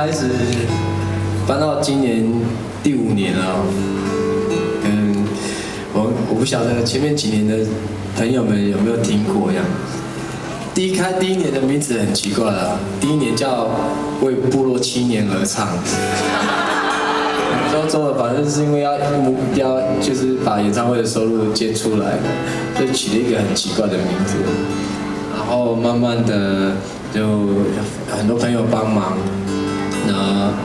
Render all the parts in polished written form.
开始搬到今年第5年了。我不晓得前面几年的朋友们有没有听过呀？第一年的名字很奇怪了，第1年叫为部落青年而唱。做的反正是因为目标就是把演唱会的收入接出来，所以取了一个很奇怪的名字。然后慢慢的就很多朋友帮忙，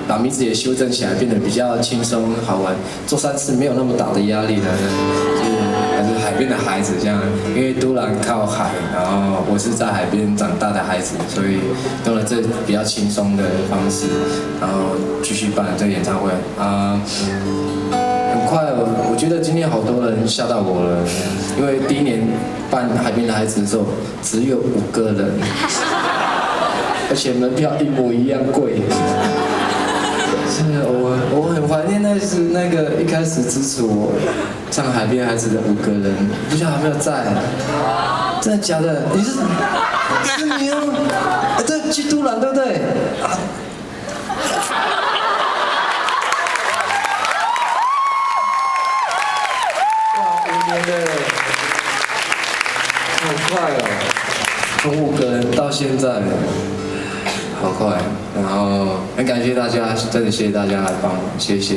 把名字也修正起来，变得比较轻松好玩。做3次没有那么大的压力了，就是海边的孩子这样。因为都兰靠海，然后我是在海边长大的孩子，所以用了这比较轻松的方式，然后继续办这个演唱会很快，我觉得今天好多人吓到我了，因为第1年办海边的孩子的时候只有5个人，而且门票一模一样贵。是我很怀念那个一开始支持我唱海边孩子的5个人，不知道有没有在？真的假的？你是你哦？对，去都兰对不对？好快哦，从5个人到现在，好快。然后很感谢大家，真的谢谢大家来帮忙，谢谢。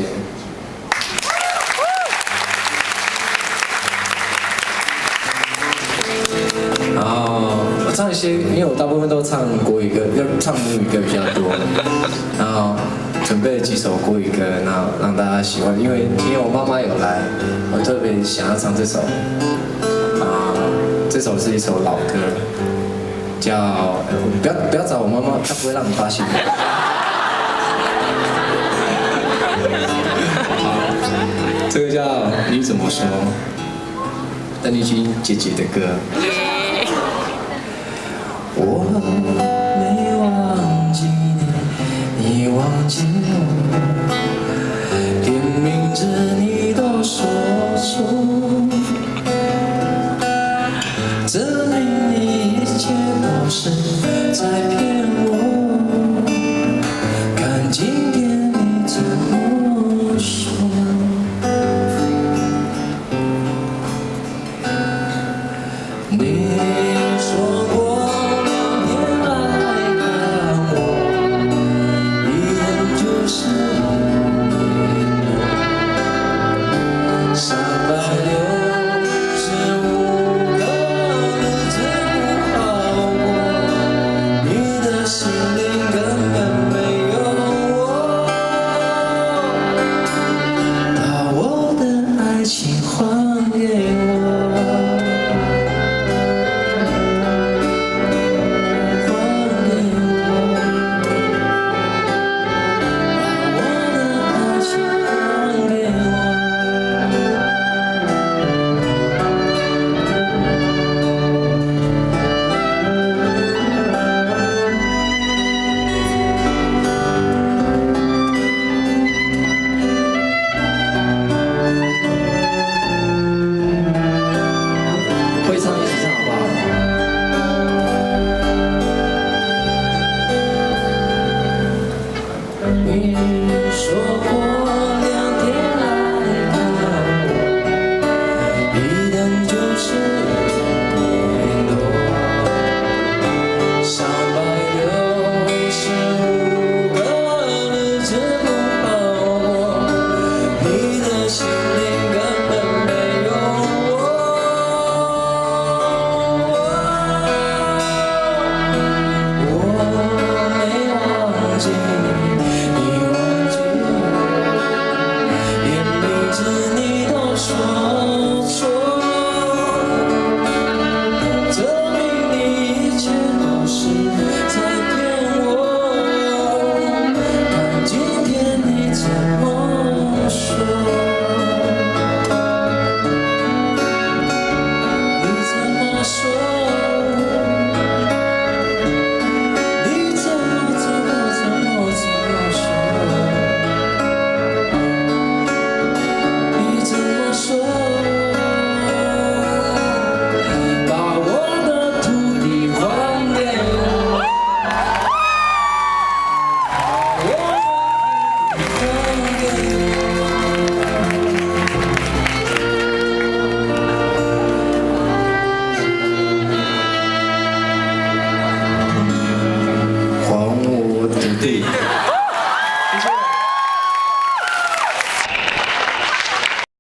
然后我唱一些，因为我大部分都唱国语歌，要唱母语歌比较多。然后准备了几首国语歌，然后让大家喜欢。因为今天我妈妈有来，我特别想要唱这首。这首是一首老歌，叫不要找我妈妈，她不会让你发现。好，这个叫你怎么说？邓丽君姐姐的歌。我没忘记你，你忘记我，连名字你都说出，证明你一切都是在骗我。看今天你怎么说？你说过2年来看我，一眼就是1年，365个日子不好过，你的心里根本没有我，把我的爱情还给我。你说